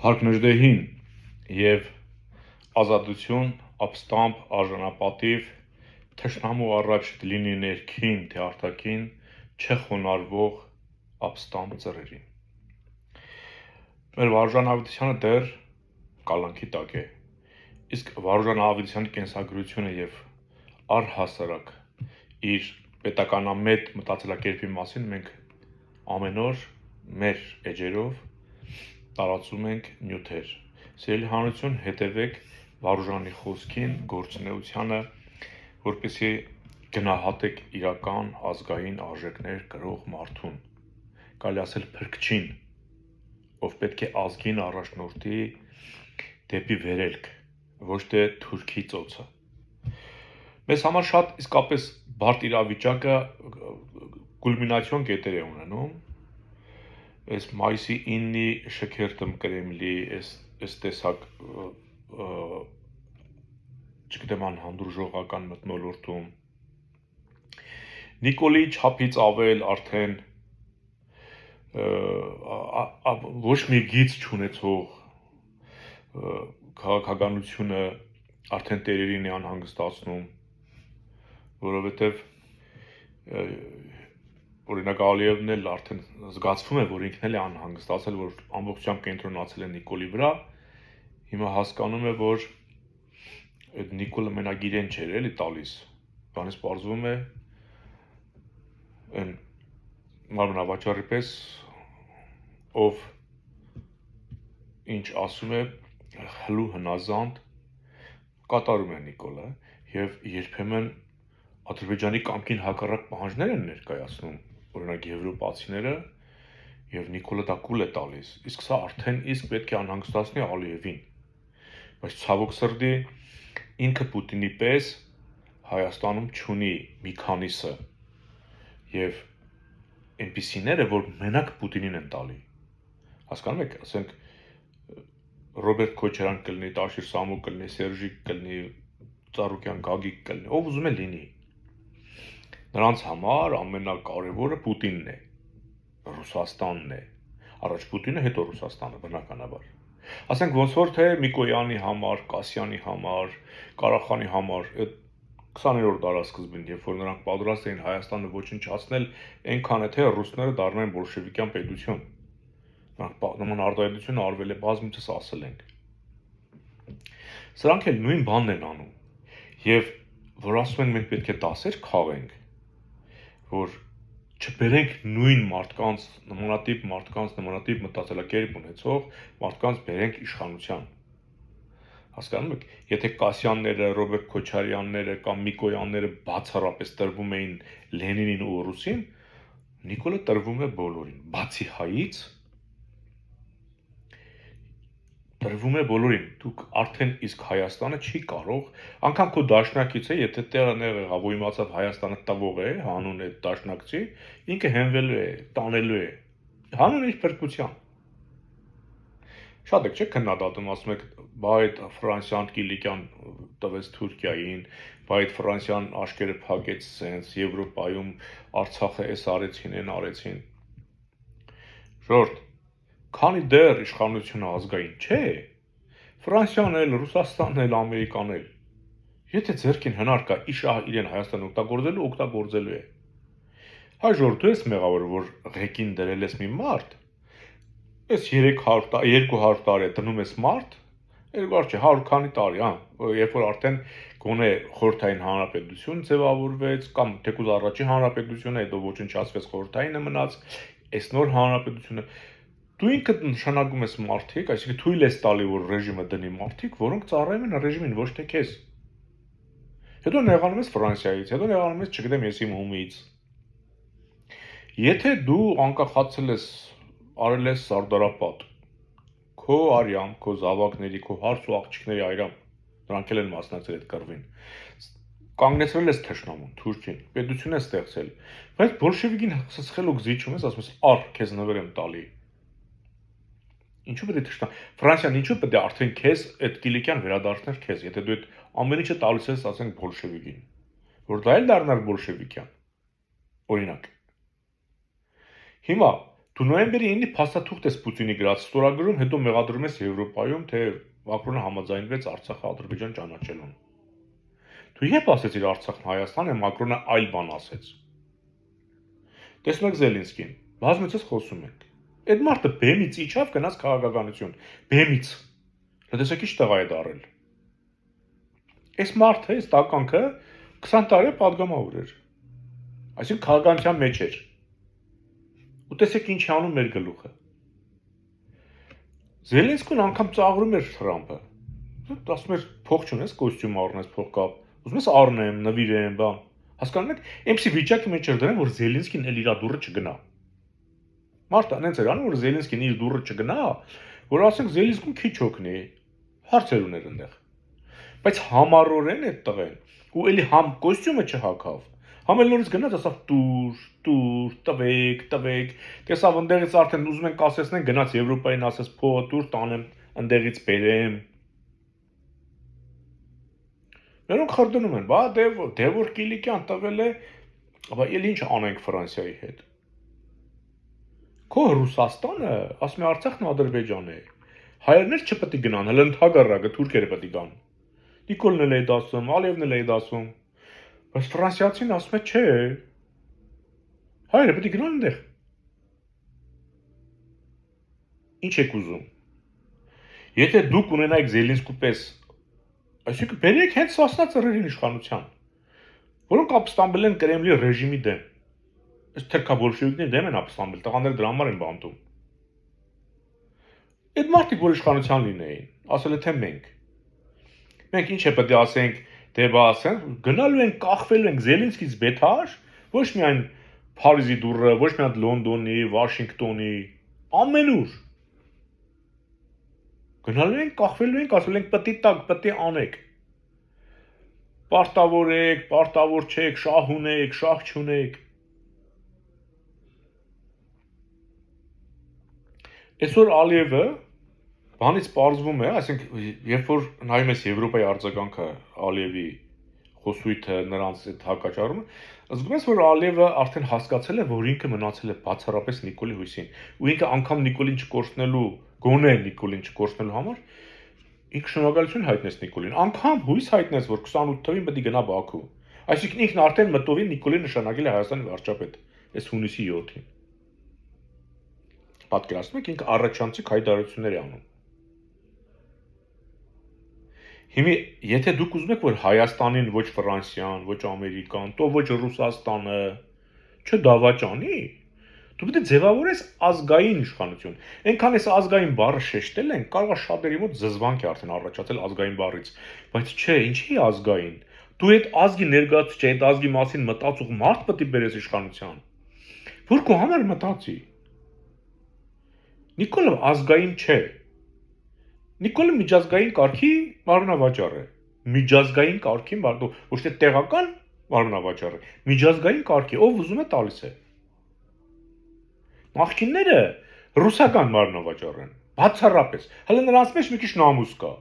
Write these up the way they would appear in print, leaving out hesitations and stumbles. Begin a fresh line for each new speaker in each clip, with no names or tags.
Փառքներդեհին եւ ազատություն, ապստամբ, արժանապատիվ, թշնամու առաջ լինի ներքին, թե արտաքին, չխոնարհվող ապստամբ ծռերին։ Մեր վարժանավետությանը դեռ կալանքի տակ է, իսկ վարժանավետության կենսագրությունը եւ առհասարակ իր պետականամետ մտածելակերպի մասին մենք ամեն օր մեր էջերով տարածում ենք նյութեր։ Սիրելի հանրություն, հետևեք վարժանի խոսքին, գործունեությանը, որպեսզի գնահատեք իրական ազգային արժեքներ կրող մարդուն, կարելի ասել փրկչին, ով պետք է ազգին առաջնորդի դեպի վերելք, ոչ թե թուրքի ծոցը։ Մեզ համար շատ իսկապես բարդ իրավիճակը կուլմինացիոն կետեր է ունենում, այս մայիսի 9-ի շքերթը Կրեմլի, այս տեսակ չգիտեմ անհանդուրժողական մթնոլորտում, Նիկոլի չափից ավել արդեն ոչ մի գիծ չունեցող քաղաքականությունը արդեն տերերին է անհանգստացնում, որովհետև օրինակ Ալիևն էլ արդեն զգացվում է, որ ինքն էլ է անհանգստացել, որ ամբողջությամբ կենտրոնացել է Նիկոլի վրա, հիմա հասկանում է, որ այդ Նիկոլը մենակ իրեն չէր էլի տալիս, բանից պարզվում է այն մարմնավաճառի պես, ով ինչ ասում է, հլու հնազանդ կատարում է Նիկոլը եւ երբեմն Ադրբեջանի կամքին հակառակ պահանջներ են ներկայացնում, օրինակ եվրոպացիները, եւ Նիկոլը դա կուլ է տալիս, իսկ սա արդեն իսկ պետք է անհանգստացնի Ալիևին, բայց ցավոք սրտի ինքը Պուտինի պես Հայաստանում չունի մի քանիսը եւ այնպիսիները, որ մենակ Պուտինին են տալի, հասկանում եք, ասենք Ռոբերտ Քոչարյան կլինի, Տաշիր Սամո կլինի, Սերժիկ կլինի, Ծառուկյան Գագիկ կլինի, ով ուզում է լինի։ Նրանց համար ամենակարևորը Պուտինն է, Ռուսաստանն է, առաջ Պուտինը, հետո Ռուսաստանը, բնականաբար։ Ասենք ոնց որ թե Միկոյանի համար, Կասյանի համար, Կարախանի համար, այդ 20-րդ դարասկզբին, երբ որ նրանք պատրաստ էին Հայաստանը ոչնչացնել, այնքան է թե ռուսները դառնային բոլշևիկյան պետություն։ Նրանք նման արտահայտություն արվել է, բազմիցս ասել ենք։ Սրանք էլ նույն բանն են անում։ Եվ որ ասում են մենք պետք է դասեր քաղենք, որ չբերենք նույն մարդկանց, նմանատիպ մտածելակերպ ունեցող մարդկանց բերենք իշխանության։ Հասկանում եք, եթե Կասյանները, Ռոբերտ Քոչարյանները կամ Միկոյանները բացառապես տրվում էին Լենինին ու Ռուսին, Նիկոլը տրվում է բոլորին, բացի հայից, տրվում է բոլորին, դուք արդեն իսկ Հայաստանը չի կարող, անգամ քո դաշնակից է, եթե տեղը եղավ ու իմացավ Հայաստանը տվող է, հանուն է դաշնակցի, ինքը հենվելու է, տանելու է, հանուն իր փրկության։ Շատ եք չէ քննադատում, ասում եք, բա այդ Ֆրանսիան Կիլիկյան տվեց Թուրքիային, բա այդ Ֆրանսիան աշկերը փակեց սենց, Եվրոպայում Արցախը էս արեցին, այն արեցին։ Ժորդ, քանի դեռ իշխանությունը ազգային չէ, Ֆրանսիան էլ, Ռուսաստանն էլ, Ամերիկան էլ, եթե ձեռքին հնար կա իշահ իրեն Հայաստան օգտագործելու է։ Հայ ժողովուրդ, դու ես մեղավոր, որ ղեկին դրել ես մի մարդ, ես 200 տարի է դնում ես մարդ, 100 քանի տարի, երբ որ արդեն գոնե խորհրդային հանրապետություն ձևավորվեց, կամ թեկուզ առաջի հանրապետությունը, հետո ոչնչացվեց խորհրդայինը մնաց, այս նոր հանրապետությունը, դու ինքդ նշանակում ես մարդիկ, այսինքն թույլ ես տալի, որ ռեժիմը դնի մարդիկ, որոնք ծառայում են ռեժիմին, ոչ թե քեզ։ Հետո նեղանում ես Ֆրանսիայից, հետո նեղանում ես, չգիտեմ, ես իմ հումից։ Եթե դու անկախացել ես, արել ես Սարդարապատ, քո արյամբ, քո զավակների, քո հարց ու աղջիկների այրամբ, նրանք էլ են մասնակցել այդ կռվին, կանգնեցրել ես թշնամուն, Թուրքին, պետություն ես ստեղծել, բայց բոլշևիկին սխալուկ զիջում ես, ասում ես, առ քեզ նվեր եմ տալի։ Ինչու պետք է թշնամ։ Ֆրանսիան ինչու պետք է արդեն քեզ այդ Կիլիկյան վերադարձներ քեզ, եթե դու այդ ամեն ինչը տալիս ես, ասենք բոլշևիկին, որ դա էլ դառնար բոլշևիկյան։ Օրինակ։ Հիմա Դու նոյեմբերի 9-ի փաստաթուղթ ես Պուտինի գրած ստորագրում, հետո մեղադրում ես Եվրոպայում, թե Մակրոնը համաձայնվեց Արցախը Ադրբեջան ճանաչելուն։ Դու երբ ասեցիր Արցախն Հայաստան է, Մակրոնը այլ բան ասեց։ Տեսնում եք Զելինսկին, բազմիցս խոսում ենք։ Այդ մարդը բեմից իջավ գնաց քաղաքականություն, բեմից։ Տեսեք ինչ տղա է դարել։ Այս մարդը, այս տականքը 20 տարի պատգամավոր էր։ Այսինքն քաղաքականության մեջ էր։ Ու տեսեք ինչ անում մեր գլուխը։ Զելենսկին անգամ ծաղրում էր Թրամփը։ Ասում էր փող չունես, կոստյում առնես, փող կապ։ Ուզում ես առնեմ, նվիրեմ, բան։ Հասկանում եք, այնպեսի վիճակի մեջ էր դրան, որ Զելենսկին էլ իր դուրը չգնա։ Մարդը այնց էր անում, որ Զելենսկին իր դուրը չգնա, որ ասենք Զելենսկին քիչ օգնի։ Հարցեր ուներ այնտեղ։ Բայց համառորեն այդ տղեն ու էլի համ կոստյումը չհագավ։ Համ էլ նորից գնաց ասավ տուր, տվեք, տեսավ ընդեղից արդեն ուզում են կասեցնեն, գնաց Եվրոպային ասես փողը տուր, տանեմ, ընդեղից բերեմ։ Նրանք խրդնում են, բա դե որ Կիլիկյան տվել է, բա էլ ինչ անենք Ֆրանսիայի հետ։ Քո Ռուսաստանը, ասում է Արցախն Ադրբեջան է։ Հայերներ չպետք է գնան, հələ ընդհակառակը թուրքերը պետք է գան։ Նիկոլն էլ է դասում, Ալիևն էլ է դասում։ Բայց ֆրանսիացին ասում է չէ։ Հայերը պետք է գնան այնտեղ։ Ինչ եք ուզում։ Եթե դուք ունենայիք Զելենսկու պես, այսինքն բերեք հենց Սասնա ծռերին իշխանության, որոնք ապստամբել են Կրեմլի ռեժիմի դեմ։ Այս թրքաբոլշևիկների դեմ են ապստամբել, տղաները դրա համար են բանտում։ Այդ մարդիկ, որ իշխանության լինեին, ասել է թե մենք ինչ է պետք է ասենք, դե բա ասենք, գնալու ենք, կախվելու ենք Զելենսկից բեթար, ոչ միայն Փարիզի դուրը, ոչ միայն Լոնդոնի, Վաշինգտոնի, ամենուր։ Գնալու ենք, կախվելու ենք, ասել ենք պետք է տակ, պետք է անեք։ Պարտավոր եք, պարտավոր չեք, շահ ունեք, շահ չունեք։ Այսօր Ալիևը բանից պարզվում է, այսինքն երբ որ նայում ես Եվրոպայի արձագանքը Ալիևի խոսույթը նրանց այդ հակաճառումը, զգում ես որ Ալիևը արդեն հասկացել է, որ ինքը մնացել է բացառապես Նիկոլի հույսին, ու ինքը անգամ Նիկոլին չկորցնելու, գոնե Նիկոլին չկորցնելու համար ինքը շնորհակալություն հայտնեց Նիկոլին, անգամ հույս հայտնեց, որ 28 թվին պետք է գնա Բաքու։ Այսինքն ինքն արդեն մտովին Նիկոլին նշանակել է Հայաստանի վարչապետ, այս հունիսի 7-ին։ Պատկերացնում եք, ինքը առաջանցիկ հայտարարություններ է անում։ Հիմա եթե դուք ուզում եք, որ Հայաստանին ոչ Ֆրանսիան, ոչ Ամերիկան, то ոչ Ռուսաստանը չդավաճանի, դու պետք է ձևավորես ազգային իշխանություն։ Այնքան էս ազգային բառը շեշտել են, կարող է շատերի մոտ զզվանք է արդեն առաջացել ազգային բառից, բայց չէ, ինչի ազգային։ Դու այդ ազգի ներկայացուցիչ, այդ ազգի մասին մտածող մարդ պետք է բերես իշխանության, որ քո համար մտածի։ Նիկոլը ազգային չէ։ Նիկոլը միջազգային կարգի մարմնավաճառ է։ Միջազգային կարգի ոչ թե տեղական մարմնավաճառ է, միջազգային կարգի, ով ուզում է տալիս է։ Նախկինները ռուսական մարմնավաճառ են, բացառապես։ Հələ նրանց մեջ մի քիչ նամուս կա,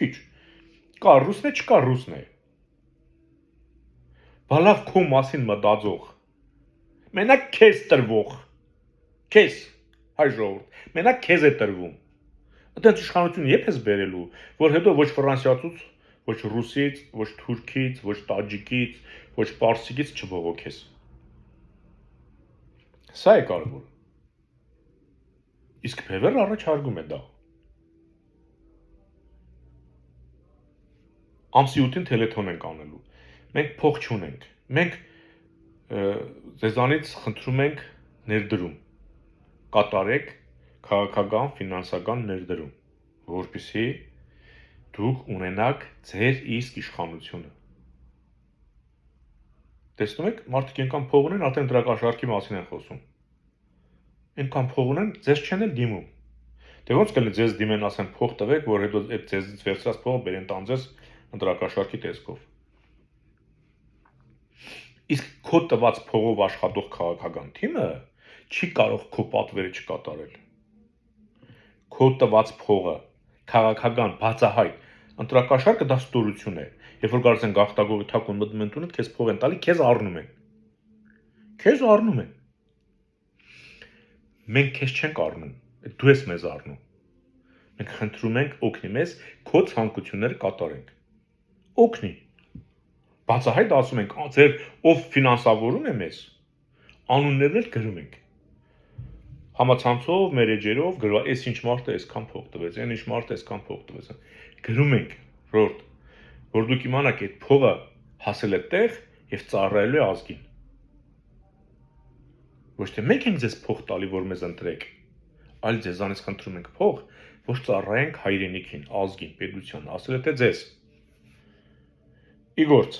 քիչ։ Կա ռուսն է, չկա ռուսն է։ Բալավ քո մասին մտածող։ Մենակ քեզ տրվող։ Քեզ, հայ ժողովուրդ, մենակ քեզ է տրվում։ Այդտեղ իշխանություն երբ ես բերելու, որ հետո ոչ ֆրանսիացուց, ոչ ռուսից, ոչ թուրքից, ոչ տաջիկից, ոչ պարսիկից չբողոքես։ Սա է կարևորը։ Իսկ Փևերը առաջարկում է դա։ Ամսի 8-ին թելեթոն ենք անելու։ Մենք փող չունենք։ Մենք ձեզանից խնդրում ենք ներդրում։ Կատարեք քաղաքական, ֆինանսական ներդրում, որպեսզի դուք ունենաք ձեր իսկ իշխանությունը։ Տեսնում եք, մարդիկ այնքան փող ունեն, արդեն դրակաշարքի մասին են խոսում։ Այնքան փող ունեն, ձեզ չեն էլ դիմում։ Դե ոնց կլինի ձեզ դիմեն, ասեն փող տվեք, որ հետո այդ ձեզից վերցրած փողը բերեն տան ձեզ դրակաշարքի տեսքով։ Իսկ քո տված փողով աշխատող քաղաքական թիմը չի կարող քո պատվերը չկատարել։ Քո տված փողը քաղաքական բացահայտ ընտրակաշարքը դա ստորություն է։ Երբ որ գալիս են գաղտագողի թակուն մտնում են տունդ, քեզ փող են տալի, քեզ առնում են։ Մենք քեզ չենք առնում, դու ես մեզ առնում։ Մենք խնդրում ենք օգնի մեզ քո ցանկությունները կատարենք։ Օգնի։ Բացահայտ ասում ենք, ձեր ով ֆինանսավորում է մեզ, անուններն էլ գրում ենք։ Համացանցով, մեր էջերով գրવા, այս ինչ մարդը այսքան փող տվեց, այն ինչ մարդը այսքան փող տվեց։ Գրում ենք, որ դուք իմանաք այդ փողը հասել է տեղ եւ ծառայելու է ազգին։ Ոչ թե մենք ենք ձեզ փող տալի, որ մեզ ընտրեք, այլ ձեզանից խնդրում ենք փող, որ ծառայենք հայրենիքին, ազգին, պետության, ասել է թե ձեզ։ Իգործ